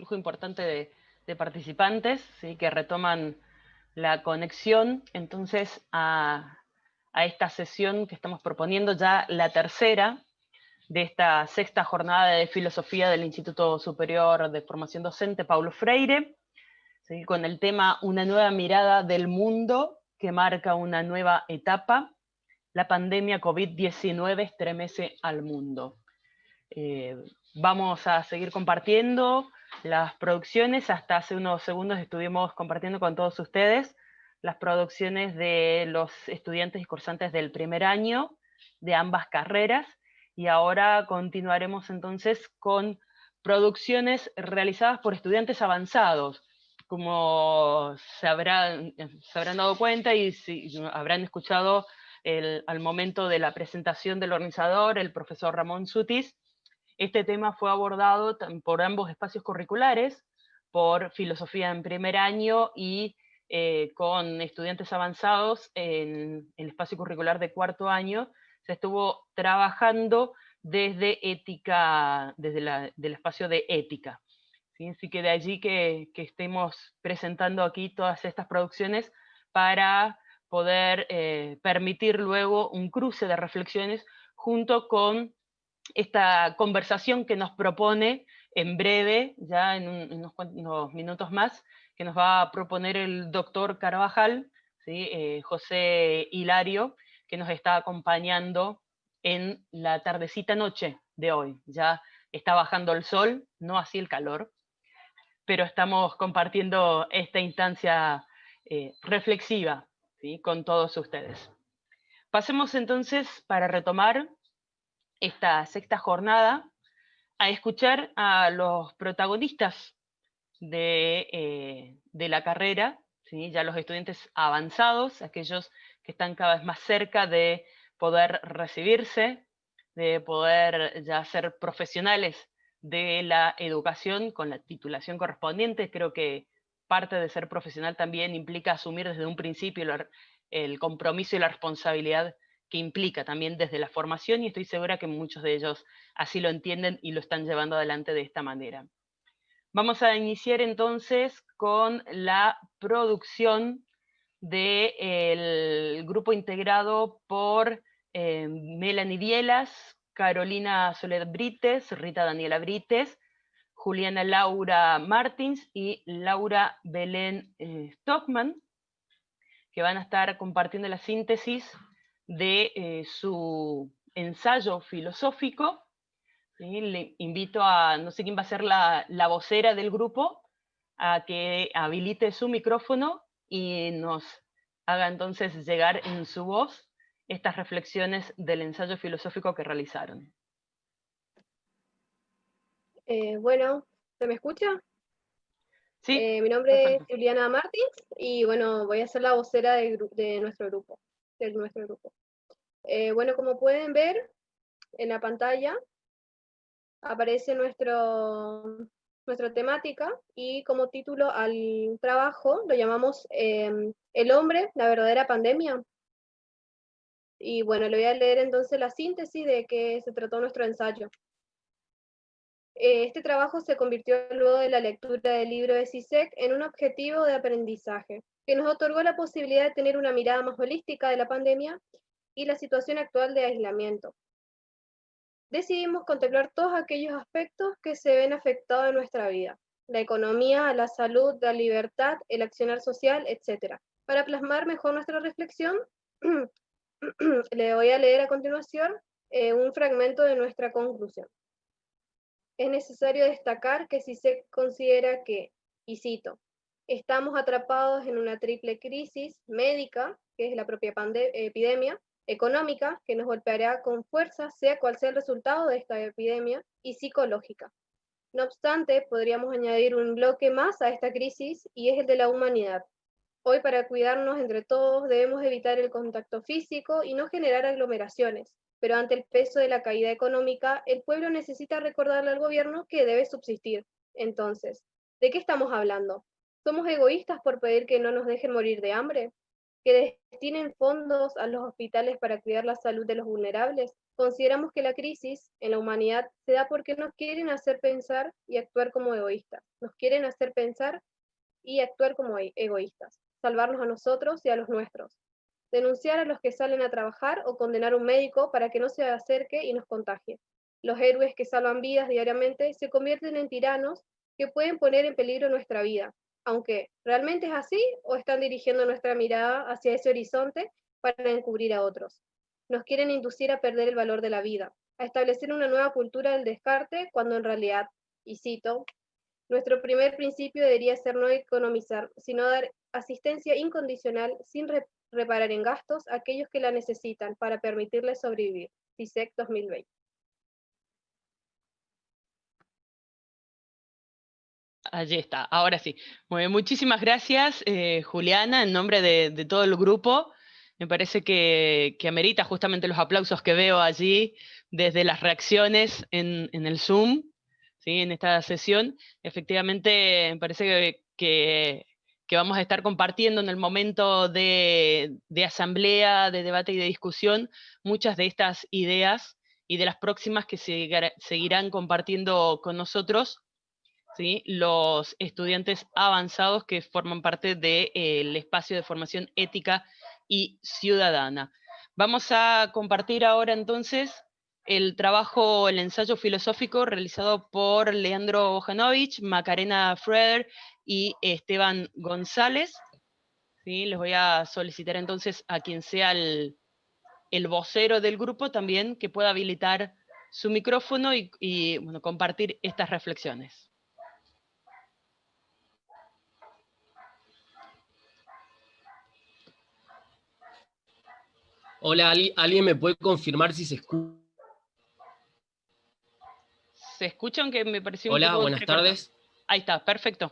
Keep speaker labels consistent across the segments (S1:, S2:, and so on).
S1: flujo importante de participantes, ¿sí? Que retoman la conexión entonces a esta sesión que estamos proponiendo, ya la tercera de esta sexta jornada de filosofía del Instituto Superior de Formación Docente Paulo Freire, ¿sí? Con el tema Una nueva mirada del mundo que marca una nueva etapa. La pandemia COVID-19 estremece al mundo. Vamos a seguir compartiendo las producciones. Hasta hace unos segundos estuvimos compartiendo con todos ustedes las producciones de los estudiantes y cursantes del primer año de ambas carreras, y ahora continuaremos entonces con producciones realizadas por estudiantes avanzados. Como se habrán dado cuenta y si habrán escuchado al momento de la presentación del organizador, el profesor Ramón Sutis, este tema fue abordado por ambos espacios curriculares, por filosofía en primer año y con estudiantes avanzados en el espacio curricular de cuarto año. Se estuvo trabajando desde ética, del espacio de ética. ¿Sí? Así que de allí que estemos presentando aquí todas estas producciones para poder permitir luego un cruce de reflexiones junto con esta conversación que nos propone en breve, ya en unos minutos más, que nos va a proponer el doctor Carvajal, ¿sí? José Hilario, que nos está acompañando en la tardecita noche de hoy. Ya está bajando el sol, no así el calor, pero estamos compartiendo esta instancia reflexiva, ¿sí? Con todos ustedes. Pasemos entonces, para retomar esta sexta jornada, a escuchar a los protagonistas de la carrera, ¿sí? Ya los estudiantes avanzados, aquellos que están cada vez más cerca de poder recibirse, de poder ya ser profesionales de la educación con la titulación correspondiente. Creo que parte de ser profesional también implica asumir desde un principio el compromiso y la responsabilidad que implica también desde la formación, y estoy segura que muchos de ellos así lo entienden y lo están llevando adelante de esta manera. Vamos a iniciar entonces con la producción del grupo integrado por Melanie Dielas, Carolina Soledad Brites, Rita Daniela Brites, Juliana Laura Martins y Laura Belén Stockman, que van a estar compartiendo la síntesis de su ensayo filosófico. ¿Sí? Le invito a, no sé quién va a ser la vocera del grupo, a que habilite su micrófono y nos haga entonces llegar en su voz estas reflexiones del ensayo filosófico que realizaron.
S2: Bueno, ¿se me escucha?
S1: Sí,
S2: Mi nombre es
S1: perfecto.
S2: Juliana Martins y bueno, voy a ser la vocera de nuestro grupo. Bueno, como pueden ver en la pantalla, aparece nuestra temática y como título al trabajo lo llamamos El hombre, la verdadera pandemia. Y bueno, le voy a leer entonces la síntesis de qué se trató nuestro ensayo. Este trabajo se convirtió luego de la lectura del libro de Zizek en un objetivo de aprendizaje, que nos otorgó la posibilidad de tener una mirada más holística de la pandemia y la situación actual de aislamiento. Decidimos contemplar todos aquellos aspectos que se ven afectados en nuestra vida, la economía, la salud, la libertad, el accionar social, etc. Para plasmar mejor nuestra reflexión, le voy a leer a continuación un fragmento de nuestra conclusión. Es necesario destacar que si se considera que, y cito, estamos atrapados en una triple crisis médica, que es la propia epidemia, económica, que nos golpeará con fuerza, sea cual sea el resultado de esta epidemia, y psicológica. No obstante, podríamos añadir un bloque más a esta crisis, y es el de la humanidad. Hoy, para cuidarnos entre todos, debemos evitar el contacto físico y no generar aglomeraciones, pero ante el peso de la caída económica, el pueblo necesita recordarle al gobierno que debe subsistir. Entonces, ¿de qué estamos hablando? ¿Somos egoístas por pedir que no nos dejen morir de hambre? ¿Que destinen fondos a los hospitales para cuidar la salud de los vulnerables? Consideramos que la crisis en la humanidad se da porque nos quieren hacer pensar y actuar como egoístas. Nos quieren hacer pensar y actuar como egoístas, salvarnos a nosotros y a los nuestros, denunciar a los que salen a trabajar o condenar a un médico para que no se acerque y nos contagie. Los héroes que salvan vidas diariamente se convierten en tiranos que pueden poner en peligro nuestra vida, aunque ¿realmente es así o están dirigiendo nuestra mirada hacia ese horizonte para encubrir a otros? Nos quieren inducir a perder el valor de la vida, a establecer una nueva cultura del descarte, cuando en realidad, y cito, nuestro primer principio debería ser no economizar, sino dar asistencia incondicional sin reparar en gastos a aquellos que la necesitan para permitirles sobrevivir. CISEC 2020.
S1: Allí está, ahora sí. Muy bien, muchísimas gracias, Juliana, en nombre de todo el grupo. Me parece que amerita justamente los aplausos que veo allí desde las reacciones en el Zoom, ¿sí? En esta sesión. Efectivamente, me parece que vamos a estar compartiendo en el momento de asamblea, de debate y de discusión muchas de estas ideas y de las próximas que seguirán compartiendo con nosotros, ¿sí? Los estudiantes avanzados que forman parte del espacio de formación ética y ciudadana. Vamos a compartir ahora entonces el trabajo, el ensayo filosófico realizado por Leandro Bojanovich, Macarena Freder y Esteban González. ¿Sí? Les voy a solicitar entonces a quien sea el vocero del grupo también que pueda habilitar su micrófono y bueno, compartir estas reflexiones.
S3: Hola, ¿alguien me puede confirmar si se escucha?
S1: ¿Se escucha? Aunque me pareció un
S3: Hola,
S1: poco
S3: buenas
S1: entrecortado.
S3: tardes.
S1: Ahí está, perfecto.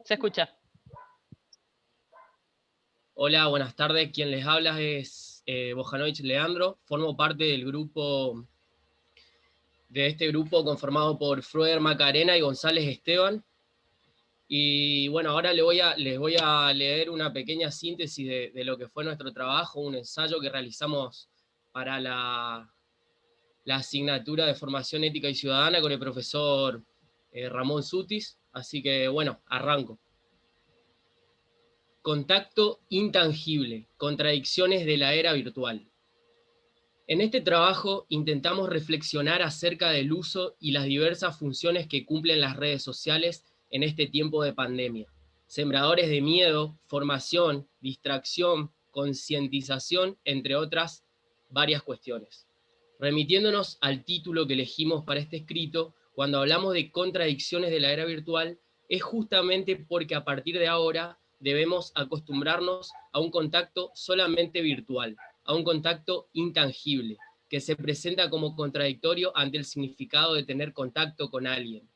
S1: Se escucha.
S3: Hola, buenas tardes. Quien les habla es Bojanovich Leandro. Formo parte del grupo, de este grupo conformado por Freder Macarena y González Esteban. Y bueno, ahora les voy a leer una pequeña síntesis de lo que fue nuestro trabajo, un ensayo que realizamos para la asignatura de formación ética y ciudadana con el profesor Ramón Sutis. Así que bueno, arranco. Contacto intangible, contradicciones de la era virtual. En este trabajo intentamos reflexionar acerca del uso y las diversas funciones que cumplen las redes sociales en este tiempo de pandemia. Sembradores de miedo, formación, distracción, concientización, entre otras varias cuestiones. Remitiéndonos al título que elegimos para este escrito, cuando hablamos de contradicciones de la era virtual, es justamente porque a partir de ahora debemos acostumbrarnos a un contacto solamente virtual, a un contacto intangible, que se presenta como contradictorio ante el significado de tener contacto con alguien.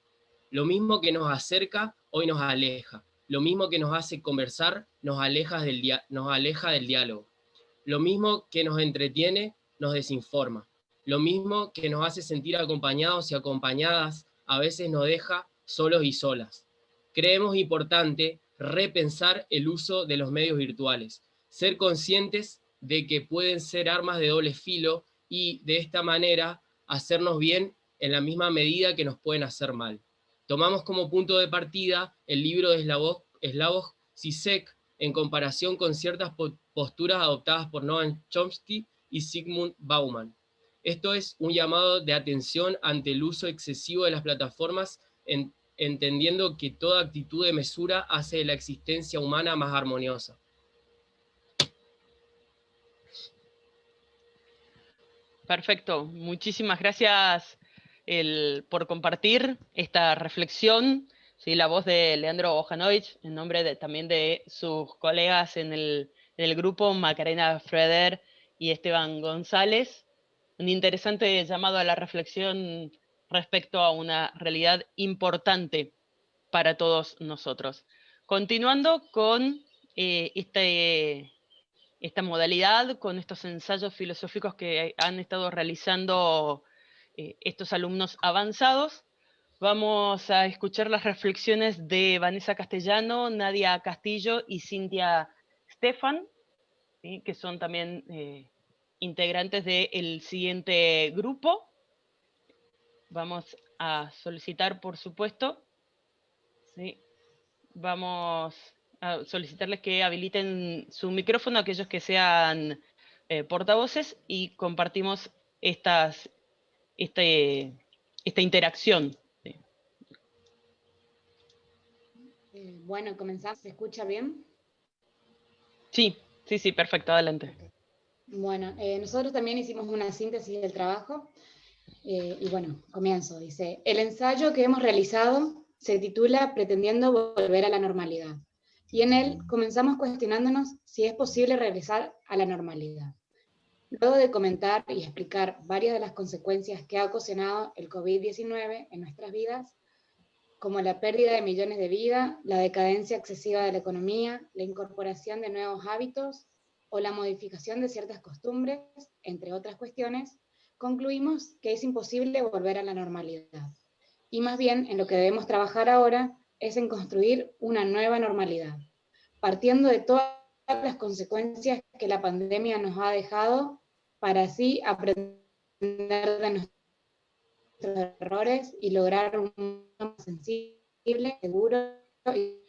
S3: Lo mismo que nos acerca, hoy nos aleja. Lo mismo que nos hace conversar, nos aleja del diálogo. Lo mismo que nos entretiene, nos desinforma. Lo mismo que nos hace sentir acompañados y acompañadas, a veces nos deja solos y solas. Creemos importante repensar el uso de los medios virtuales, ser conscientes de que pueden ser armas de doble filo y de esta manera hacernos bien en la misma medida que nos pueden hacer mal. Tomamos como punto de partida el libro de Slavoj Žižek en comparación con ciertas posturas adoptadas por Noam Chomsky y Zygmunt Bauman. Esto es un llamado de atención ante el uso excesivo de las plataformas, entendiendo que toda actitud de mesura hace de la existencia humana más armoniosa.
S1: Perfecto. Muchísimas gracias por compartir esta reflexión. ¿Sí? La voz de Leandro Bojanovich, en nombre también de sus colegas en el grupo, Macarena Freder y Esteban González. Un interesante llamado a la reflexión respecto a una realidad importante para todos nosotros. Continuando con esta modalidad, con estos ensayos filosóficos que han estado realizando estos alumnos avanzados, vamos a escuchar las reflexiones de Vanessa Castellano, Nadia Castillo y Cintia Stefan, ¿sí? Que son también integrantes del siguiente grupo. Vamos a solicitar, por supuesto, ¿sí? Vamos a solicitarles que habiliten su micrófono a aquellos que sean portavoces y compartimos esta interacción.
S4: Bueno, comenzamos. ¿Se escucha bien?
S1: Sí, sí, perfecto, adelante.
S4: Bueno, nosotros también hicimos una síntesis del trabajo y bueno, comienzo. Dice, el ensayo que hemos realizado se titula Pretendiendo volver a la normalidad y en él comenzamos cuestionándonos si es posible regresar a la normalidad. Luego de comentar y explicar varias de las consecuencias que ha ocasionado el COVID-19 en nuestras vidas, como la pérdida de millones de vidas, la decadencia excesiva de la economía, la incorporación de nuevos hábitos o la modificación de ciertas costumbres, entre otras cuestiones, concluimos que es imposible volver a la normalidad. Y más bien, en lo que debemos trabajar ahora es en construir una nueva normalidad, partiendo de todas las consecuencias que la pandemia nos ha dejado, para así aprender de nuestros errores y lograr un mundo más sensible, seguro y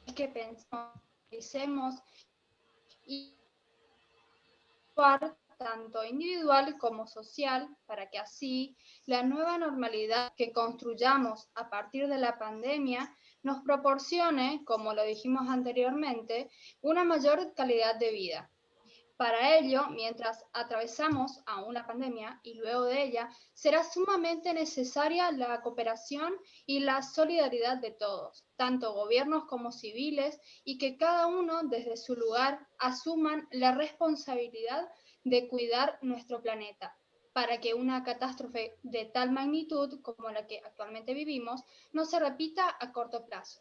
S2: Es que pensemos y tanto individual como social, para que así la nueva normalidad que construyamos a partir de la pandemia nos proporcione, como lo dijimos anteriormente, una mayor calidad de vida. Para ello, mientras atravesamos aún la pandemia y luego de ella, será sumamente necesaria la cooperación y la solidaridad de todos, tanto gobiernos como civiles, y que cada uno desde su lugar asuman la responsabilidad de cuidar nuestro planeta, para que una catástrofe de tal magnitud como la que actualmente vivimos no se repita a corto plazo.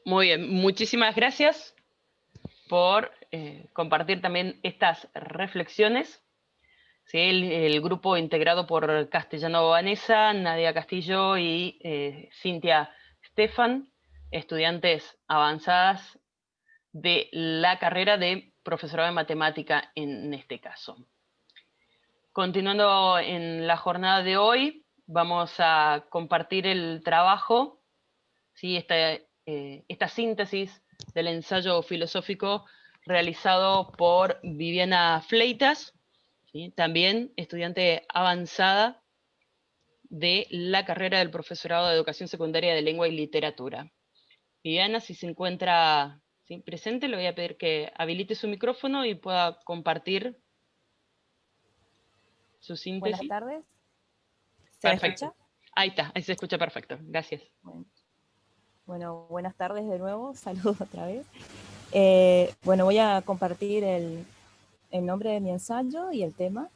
S1: Muy bien, muchísimas gracias por compartir también estas reflexiones. ¿Sí? El grupo integrado por Castellano Vanessa, Nadia Castillo y Cintia Stefan, estudiantes avanzadas de la carrera de profesorado de matemática en este caso. Continuando en la jornada de hoy, vamos a compartir el trabajo, ¿sí? Esta síntesis del ensayo filosófico realizado por Viviana Fleitas, ¿sí? También estudiante avanzada de la carrera del profesorado de Educación Secundaria de Lengua y Literatura. Viviana, si se encuentra, ¿sí?, presente, le voy a pedir que habilite su micrófono y pueda compartir su síntesis.
S5: Buenas tardes.
S1: ¿Se escucha? Ahí está, ahí se escucha perfecto. Gracias.
S5: Bueno, buenas tardes de nuevo. Saludos otra vez. Bueno, voy a compartir el nombre de mi ensayo y el tema,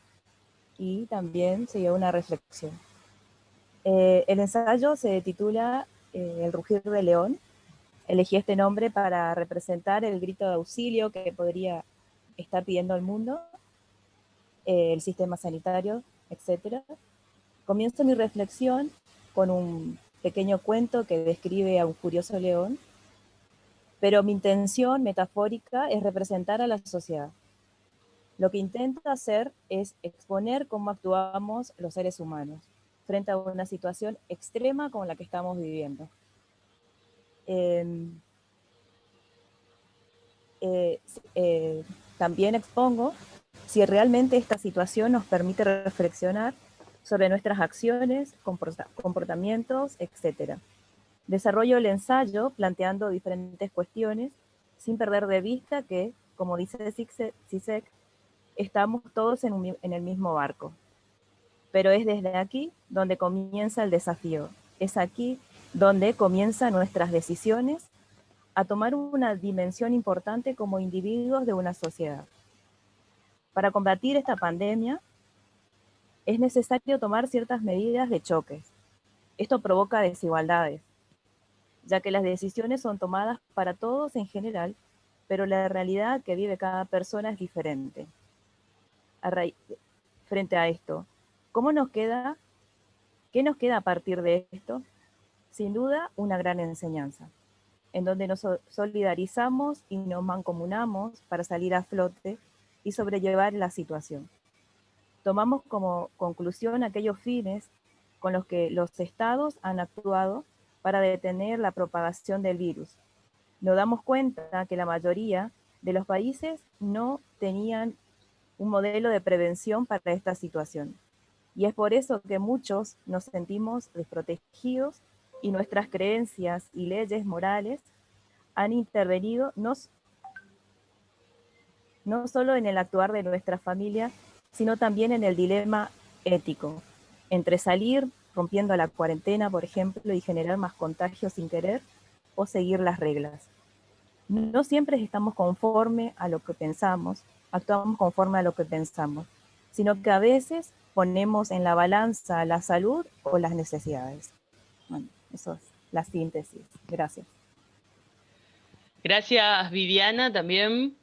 S5: y también seguir una reflexión. El ensayo se titula El rugir del león. Elegí este nombre para representar el grito de auxilio que podría estar pidiendo el mundo, el sistema sanitario, etc. Comienzo mi reflexión con un pequeño cuento que describe a un furioso león, pero mi intención metafórica es representar a la sociedad. Lo que intento hacer es exponer cómo actuamos los seres humanos frente a una situación extrema como la que estamos viviendo. También expongo si realmente esta situación nos permite reflexionar sobre nuestras acciones, comportamientos, etc. Desarrollo el ensayo planteando diferentes cuestiones sin perder de vista que, como dice Zizek, estamos todos en el mismo barco. Pero es desde aquí donde comienza el desafío. Es aquí donde comienzan nuestras decisiones a tomar una dimensión importante como individuos de una sociedad. Para combatir esta pandemia, es necesario tomar ciertas medidas de choques. Esto provoca desigualdades, ya que las decisiones son tomadas para todos en general, pero la realidad que vive cada persona es diferente. Frente a esto, ¿cómo nos queda ¿Qué nos queda a partir de esto? Sin duda, una gran enseñanza, en donde nos solidarizamos y nos mancomunamos para salir a flote y sobrellevar la situación. Tomamos como conclusión aquellos fines con los que los estados han actuado para detener la propagación del virus. Nos damos cuenta que la mayoría de los países no tenían un modelo de prevención para esta situación. Y es por eso que muchos nos sentimos desprotegidos y nuestras creencias y leyes morales han intervenido no solo en el actuar de nuestra familia, sino también en el dilema ético, entre salir rompiendo la cuarentena, por ejemplo, y generar más contagios sin querer, o seguir las reglas. No siempre estamos conforme a lo que pensamos, actuamos conforme a lo que pensamos, sino que a veces ponemos en la balanza la salud o las necesidades. Bueno, eso es la síntesis. Gracias.
S1: Gracias, Viviana, también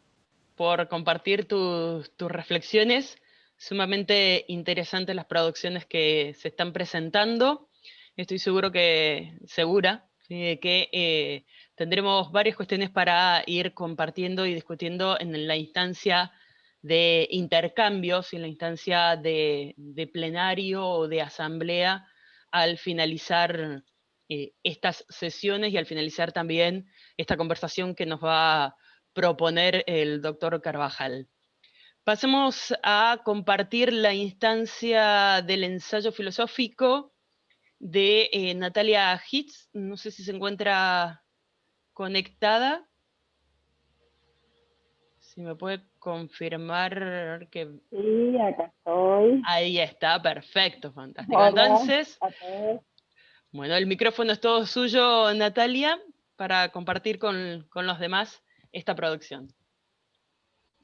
S1: por compartir tus reflexiones. Sumamente interesantes las producciones que se están presentando. Estoy segura, ¿sí?, que tendremos varias cuestiones para ir compartiendo y discutiendo en la instancia de intercambios, en la instancia de plenario o de asamblea, al finalizar estas sesiones y al finalizar también esta conversación que nos va a proponer el doctor Carvajal. Pasemos a compartir la instancia del ensayo filosófico de Natalia Hitz. No sé si se encuentra conectada. Si me puede confirmar que...
S6: Sí, acá estoy.
S1: Ahí está, perfecto, fantástico.
S6: Hola
S1: Entonces,
S6: a todos.
S1: bueno, el micrófono es todo suyo, Natalia, para compartir con los demás esta producción.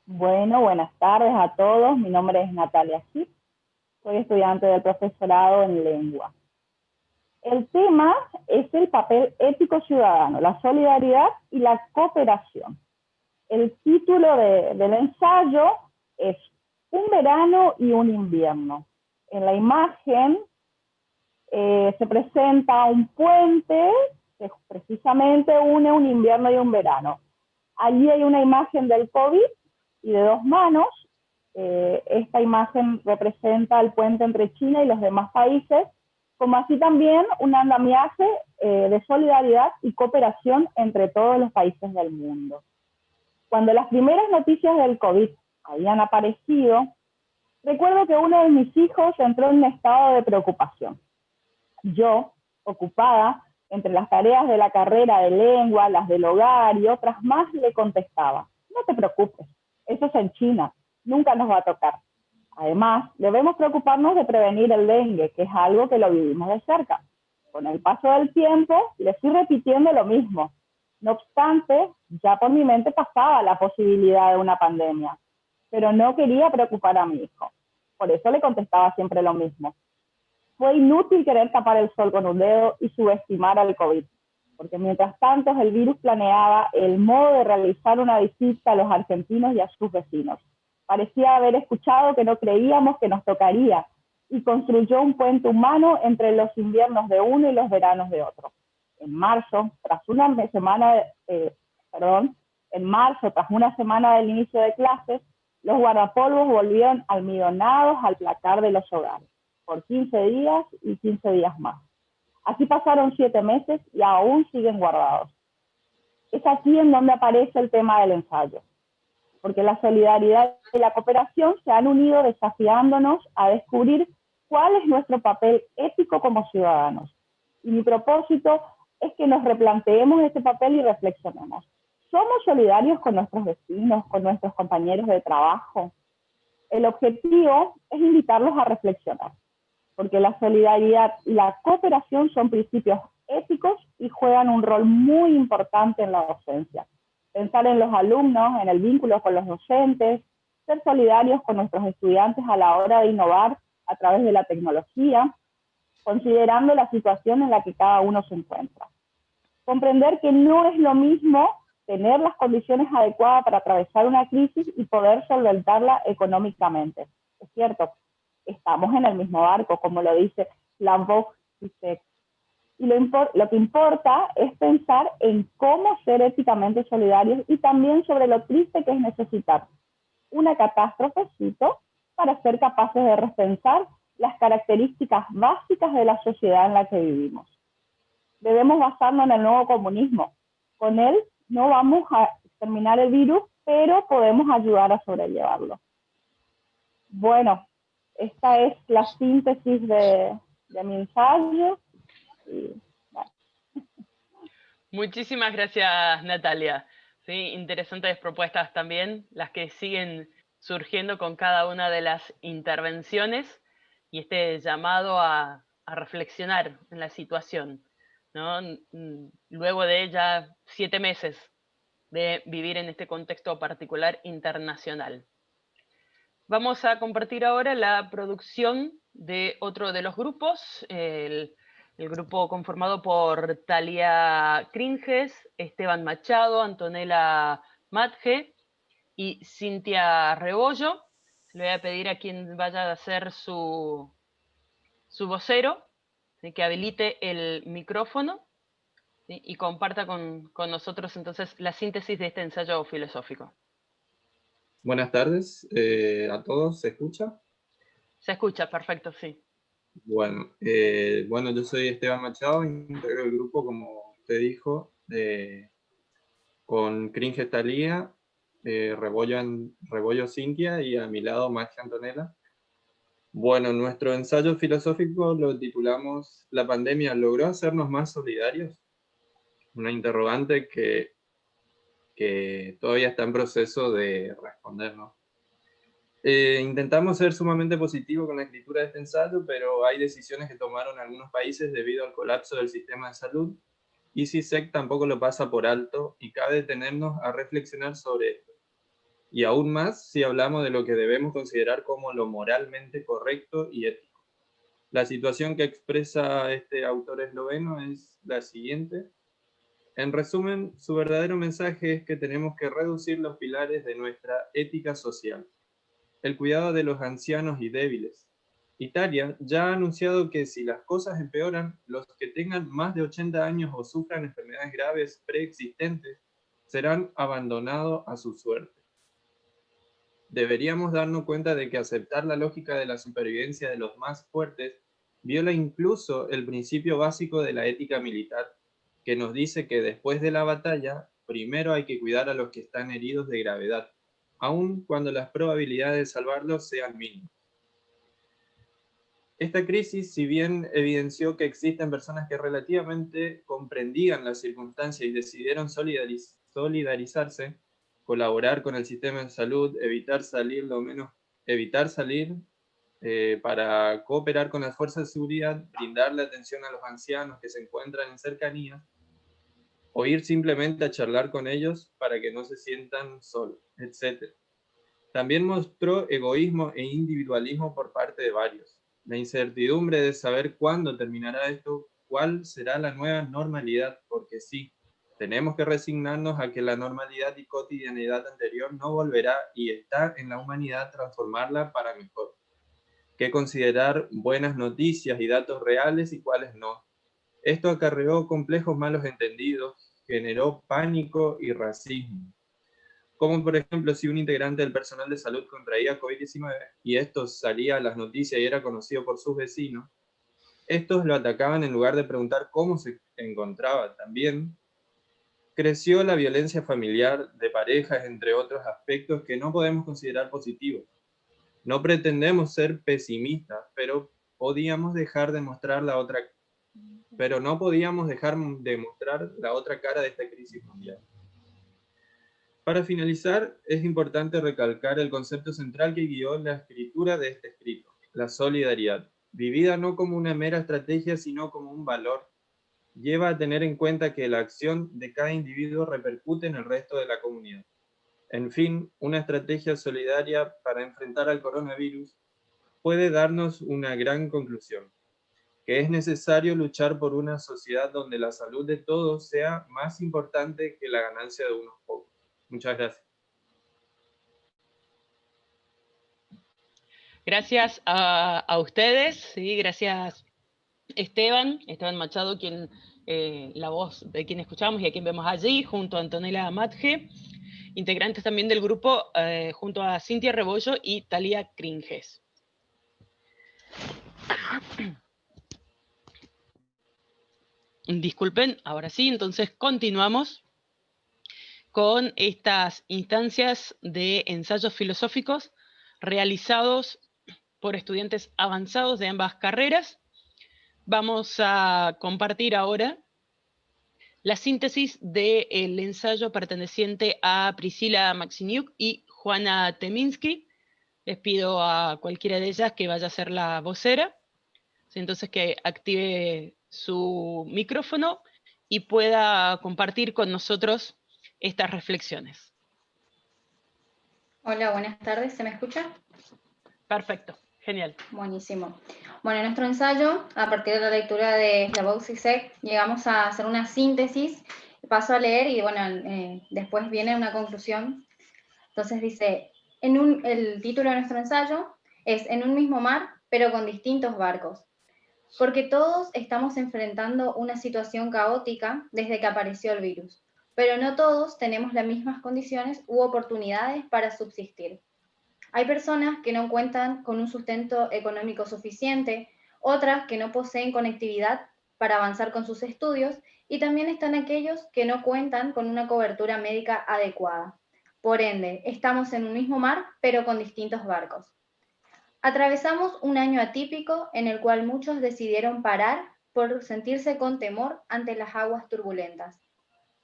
S6: Bueno, buenas tardes a todos. Mi nombre es Natalia Schiff. Soy estudiante del profesorado en lengua. El tema es el papel ético ciudadano, la solidaridad y la cooperación. El título del ensayo es Un verano y un invierno. En la imagen se presenta un puente que precisamente une un invierno y un verano. Allí hay una imagen del COVID y de dos manos. Esta imagen representa el puente entre China y los demás países, como así también un andamiaje de solidaridad y cooperación entre todos los países del mundo. Cuando las primeras noticias del COVID habían aparecido, recuerdo que uno de mis hijos entró en un estado de preocupación. Yo, ocupada entre las tareas de la carrera de lengua, las del hogar y otras más, le contestaba: no te preocupes, eso es en China, nunca nos va a tocar. Además, debemos preocuparnos de prevenir el dengue, que es algo que lo vivimos de cerca. Con el paso del tiempo, le fui repitiendo lo mismo. No obstante, ya por mi mente pasaba la posibilidad de una pandemia, pero no quería preocupar a mi hijo. Por eso le contestaba siempre lo mismo. Fue inútil querer tapar el sol con un dedo y subestimar al COVID, porque mientras tanto el virus planeaba el modo de realizar una visita a los argentinos y a sus vecinos. Parecía haber escuchado que no creíamos que nos tocaría y construyó un puente humano entre los inviernos de uno y los veranos de otro. En marzo, tras una semana del inicio de clases, los guardapolvos volvieron almidonados al placar de los hogares, por 15 días y 15 días más. Así pasaron 7 meses y aún siguen guardados. Es aquí en donde aparece el tema del ensayo, porque la solidaridad y la cooperación se han unido desafiándonos a descubrir cuál es nuestro papel ético como ciudadanos. Y mi propósito es que nos replanteemos este papel y reflexionemos. ¿Somos solidarios con nuestros vecinos, con nuestros compañeros de trabajo? El objetivo es invitarlos a reflexionar, porque la solidaridad y la cooperación son principios éticos y juegan un rol muy importante en la docencia. Pensar en los alumnos, en el vínculo con los docentes, ser solidarios con nuestros estudiantes a la hora de innovar a través de la tecnología, considerando la situación en la que cada uno se encuentra. Comprender que no es lo mismo tener las condiciones adecuadas para atravesar una crisis y poder solventarla económicamente. Es cierto, estamos en el mismo barco, como lo dice la Vox CISEC. Y lo que importa es pensar en cómo ser éticamente solidarios y también sobre lo triste que es necesitar una catástrofecito para ser capaces de repensar las características básicas de la sociedad en la que vivimos. Debemos basarnos en el nuevo comunismo. Con él no vamos a exterminar el virus, pero podemos ayudar a sobrellevarlo. Bueno, esta es la síntesis de mi ensayo. Y, bueno.
S1: Muchísimas gracias, Natalia. Sí, interesantes propuestas también, las que siguen surgiendo con cada una de las intervenciones y este llamado a reflexionar en la situación, ¿no? Luego de ya 7 meses de vivir en este contexto particular internacional. Vamos a compartir ahora la producción de otro de los grupos, el grupo conformado por Talia Cringes, Esteban Machado, Antonella Matge y Cintia Rebollo. Le voy a pedir a quien vaya a ser su vocero, ¿sí?, que habilite el micrófono, ¿sí?, y comparta con nosotros entonces la síntesis de este ensayo filosófico.
S7: Buenas tardes a todos, ¿se escucha?
S1: Se escucha, perfecto, sí.
S7: Bueno, yo soy Esteban Machado, integro el grupo, como usted dijo, con Cringe Talía, Rebollo Cintia y a mi lado Magia Antonella. Bueno, nuestro ensayo filosófico lo titulamos ¿La pandemia logró hacernos más solidarios? Una interrogante que todavía está en proceso de respondernos. Intentamos ser sumamente positivos con la escritura de este ensayo, pero hay decisiones que tomaron algunos países debido al colapso del sistema de salud, y CISEC tampoco lo pasa por alto, y cabe detenernos a reflexionar sobre esto. Y aún más si hablamos de lo que debemos considerar como lo moralmente correcto y ético. La situación que expresa este autor esloveno es la siguiente. En resumen, su verdadero mensaje es que tenemos que reducir los pilares de nuestra ética social. El cuidado de los ancianos y débiles. Italia ya ha anunciado que si las cosas empeoran, los que tengan más de 80 años o sufran enfermedades graves preexistentes serán abandonados a su suerte. Deberíamos darnos cuenta de que aceptar la lógica de la supervivencia de los más fuertes viola incluso el principio básico de la ética militar, que nos dice que después de la batalla, primero hay que cuidar a los que están heridos de gravedad, aun cuando las probabilidades de salvarlos sean mínimas. Esta crisis, si bien evidenció que existen personas que relativamente comprendían las circunstancias y decidieron solidarizarse, colaborar con el sistema de salud, evitar salir para cooperar con las fuerzas de seguridad, brindarle atención a los ancianos que se encuentran en cercanías, o ir simplemente a charlar con ellos para que no se sientan solos, etc. También mostró egoísmo e individualismo por parte de varios. La incertidumbre de saber cuándo terminará esto, cuál será la nueva normalidad, porque sí, tenemos que resignarnos a que la normalidad y cotidianidad anterior no volverá y está en la humanidad transformarla para mejor. Que considerar buenas noticias y datos reales y cuáles no. Esto acarreó complejos malos entendidos, generó pánico y racismo. Como por ejemplo, si un integrante del personal de salud contraía COVID-19 y esto salía a las noticias y era conocido por sus vecinos, estos lo atacaban en lugar de preguntar cómo se encontraba. También creció la violencia familiar de parejas, entre otros aspectos que no podemos considerar positivos. No pretendemos ser pesimistas, pero no podíamos dejar de mostrar la otra cara de esta crisis mundial. Para finalizar, es importante recalcar el concepto central que guió la escritura de este escrito, la solidaridad, vivida no como una mera estrategia, sino como un valor. Lleva a tener en cuenta que la acción de cada individuo repercute en el resto de la comunidad. En fin, una estrategia solidaria para enfrentar al coronavirus puede darnos una gran conclusión, que es necesario luchar por una sociedad donde la salud de todos sea más importante que la ganancia de unos pocos. Muchas gracias.
S1: Gracias a ustedes, ¿sí? Gracias Esteban Machado, la voz de quien escuchamos y a quien vemos allí, junto a Antonella Matge, integrantes también del grupo, junto a Cintia Rebollo y Talía Cringes. Disculpen, ahora sí, entonces continuamos con estas instancias de ensayos filosóficos realizados por estudiantes avanzados de ambas carreras. Vamos a compartir ahora la síntesis del ensayo perteneciente a Priscila Maxiniuk y Juana Teminsky. Les pido a cualquiera de ellas que vaya a ser la vocera, entonces que active su micrófono y pueda compartir con nosotros estas reflexiones.
S8: Hola, buenas tardes, ¿se me escucha?
S1: Perfecto, genial.
S8: Buenísimo. Bueno, en nuestro ensayo, a partir de la lectura de Slavoj Žižek, llegamos a hacer una síntesis, paso a leer y bueno, después viene una conclusión. Entonces dice, el título de nuestro ensayo es En un mismo mar, pero con distintos barcos. Porque todos estamos enfrentando una situación caótica desde que apareció el virus, pero no todos tenemos las mismas condiciones u oportunidades para subsistir. Hay personas que no cuentan con un sustento económico suficiente, otras que no poseen conectividad para avanzar con sus estudios, y también están aquellos que no cuentan con una cobertura médica adecuada. Por ende, estamos en un mismo mar, pero con distintos barcos. Atravesamos un año atípico en el cual muchos decidieron parar por sentirse con temor ante las aguas turbulentas.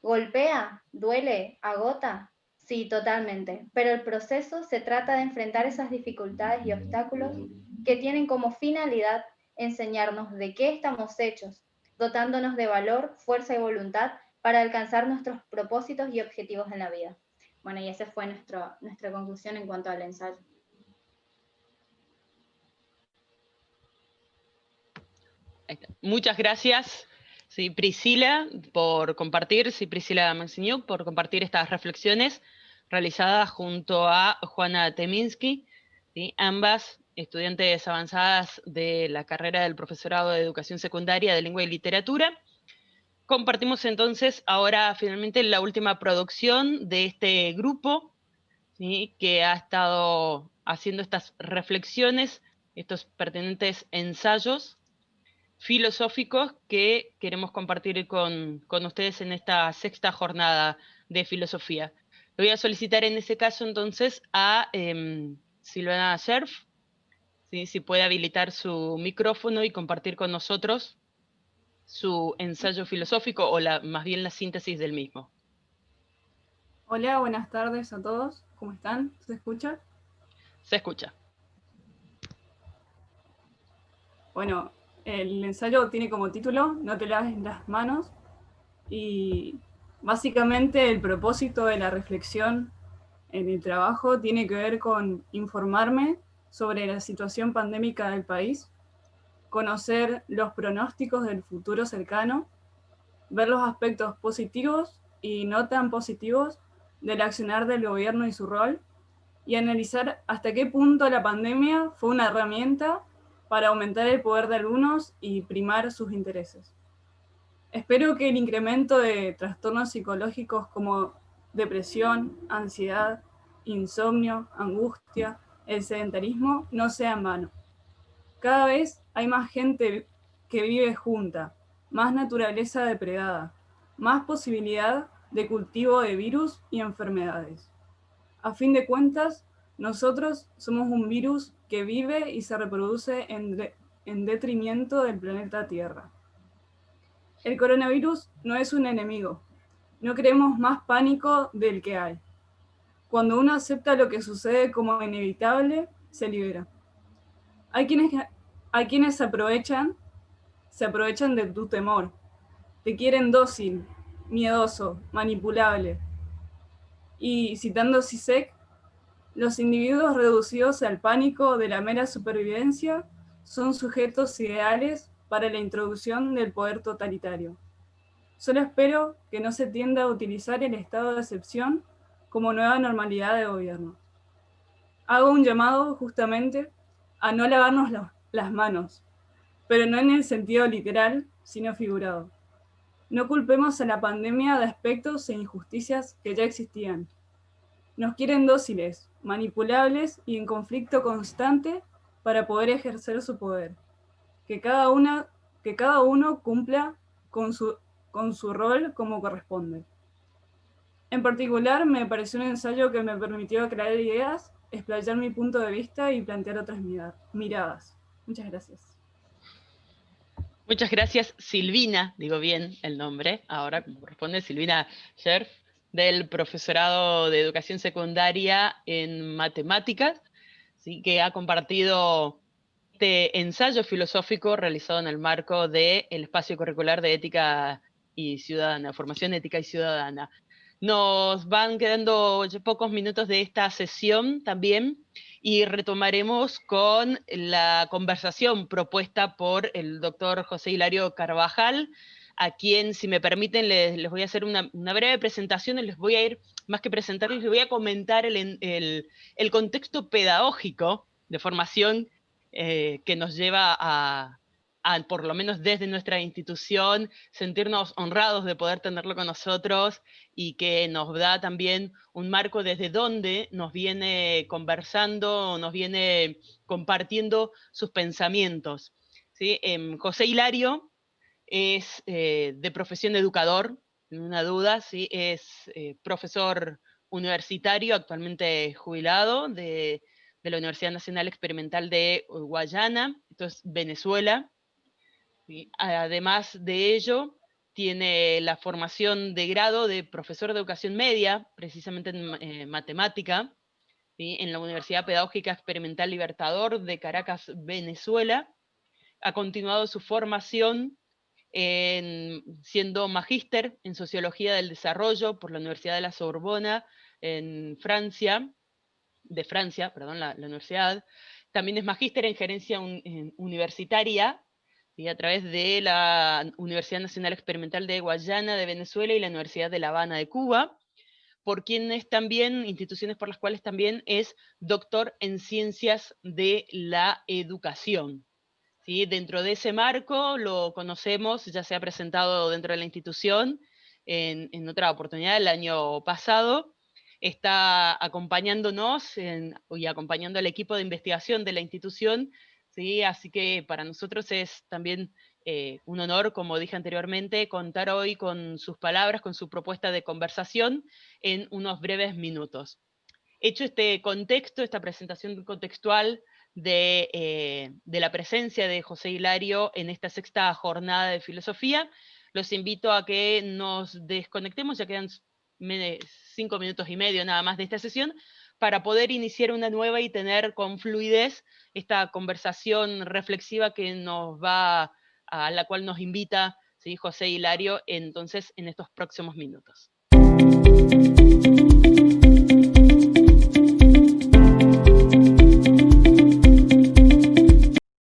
S8: ¿Golpea? ¿Duele? ¿Agota? Sí, totalmente, pero el proceso se trata de enfrentar esas dificultades y obstáculos que tienen como finalidad enseñarnos de qué estamos hechos, dotándonos de valor, fuerza y voluntad para alcanzar nuestros propósitos y objetivos en la vida. Bueno, y esa fue nuestra conclusión en cuanto al ensayo.
S1: Muchas gracias, sí, Priscila, por compartir, Priscila Maxiniuk, por compartir estas reflexiones realizadas junto a Juana Teminsky, ¿sí? Ambas estudiantes avanzadas de la carrera del profesorado de Educación Secundaria de Lengua y Literatura. Compartimos entonces ahora finalmente la última producción de este grupo, ¿sí? Que ha estado haciendo estas reflexiones, estos pertinentes ensayos filosóficos que queremos compartir con ustedes en esta sexta jornada de filosofía. Le voy a solicitar en ese caso entonces a Silvana Scherf, ¿sí? Si puede habilitar su micrófono y compartir con nosotros su ensayo filosófico o más bien la síntesis del mismo.
S9: Hola, buenas tardes a todos. ¿Cómo están? ¿Se escucha?
S1: Se escucha.
S9: Bueno, el ensayo tiene como título No te laves las manos, y básicamente el propósito de la reflexión en el trabajo tiene que ver con informarme sobre la situación pandémica del país, conocer los pronósticos del futuro cercano, ver los aspectos positivos y no tan positivos del accionar del gobierno y su rol, y analizar hasta qué punto la pandemia fue una herramienta para aumentar el poder de algunos y primar sus intereses. Espero que el incremento de trastornos psicológicos como depresión, ansiedad, insomnio, angustia, el sedentarismo no sea en vano. Cada vez hay más gente que vive junta, más naturaleza depredada, más posibilidad de cultivo de virus y enfermedades. A fin de cuentas, nosotros somos un virus que vive y se reproduce en detrimento del planeta Tierra. El coronavirus no es un enemigo. No creemos más pánico del que hay. Cuando uno acepta lo que sucede como inevitable, se libera. Hay quienes se aprovechan de tu temor. Te quieren dócil, miedoso, manipulable. Y citando Žižek, los individuos reducidos al pánico de la mera supervivencia son sujetos ideales para la introducción del poder totalitario. Solo espero que no se tienda a utilizar el estado de excepción como nueva normalidad de gobierno. Hago un llamado justamente a no lavarnos las manos, pero no en el sentido literal, sino figurado. No culpemos a la pandemia de aspectos e injusticias que ya existían. Nos quieren dóciles, manipulables y en conflicto constante para poder ejercer su poder. Que cada uno cumpla con su rol como corresponde. En particular, me pareció un ensayo que me permitió aclarar ideas, explayar mi punto de vista y plantear otras miradas. Muchas gracias.
S1: Muchas gracias, Silvina, digo bien el nombre, ahora como corresponde, Silvina Scherf, del profesorado de educación secundaria en matemáticas, ¿sí? Que ha compartido este ensayo filosófico realizado en el marco del espacio curricular de ética y ciudadana, formación ética y ciudadana. Nos van quedando pocos minutos de esta sesión también, y retomaremos con la conversación propuesta por el doctor José Hilario Carvajal, a quien, si me permiten, les voy a hacer una breve presentación, y les voy a ir, más que presentarles, les voy a comentar el contexto pedagógico de formación que nos lleva a, por lo menos desde nuestra institución, sentirnos honrados de poder tenerlo con nosotros, y que nos da también un marco desde donde nos viene conversando, nos viene compartiendo sus pensamientos, ¿sí? José Hilario es de profesión educador, sin una duda, ¿sí? Es profesor universitario, actualmente jubilado de la Universidad Nacional Experimental de Guayana, esto es Venezuela. ¿Sí? Además de ello, tiene la formación de grado de profesor de educación media, precisamente en matemática, ¿sí? En la Universidad Pedagógica Experimental Libertador de Caracas, Venezuela. Ha continuado su formación siendo magíster en Sociología del Desarrollo por la Universidad de la Sorbona en Francia, la universidad. También es magíster en Gerencia Universitaria, ¿sí? A través de la Universidad Nacional Experimental de Guayana de Venezuela y la Universidad de La Habana de Cuba, por quienes también, instituciones por las cuales también es doctor en Ciencias de la Educación. ¿Sí? Dentro de ese marco lo conocemos, ya se ha presentado dentro de la institución en otra oportunidad el año pasado, está acompañándonos y acompañando al equipo de investigación de la institución, ¿sí? Así que para nosotros es también un honor, como dije anteriormente, contar hoy con sus palabras, con su propuesta de conversación en unos breves minutos. Hecho este contexto, esta presentación contextual de la presencia de José Hilario en esta sexta jornada de filosofía, los invito a que nos desconectemos, ya quedan 5 minutos y medio nada más de esta sesión, para poder iniciar una nueva y tener con fluidez esta conversación reflexiva a la cual nos invita, ¿sí? José Hilario, entonces, en estos próximos minutos.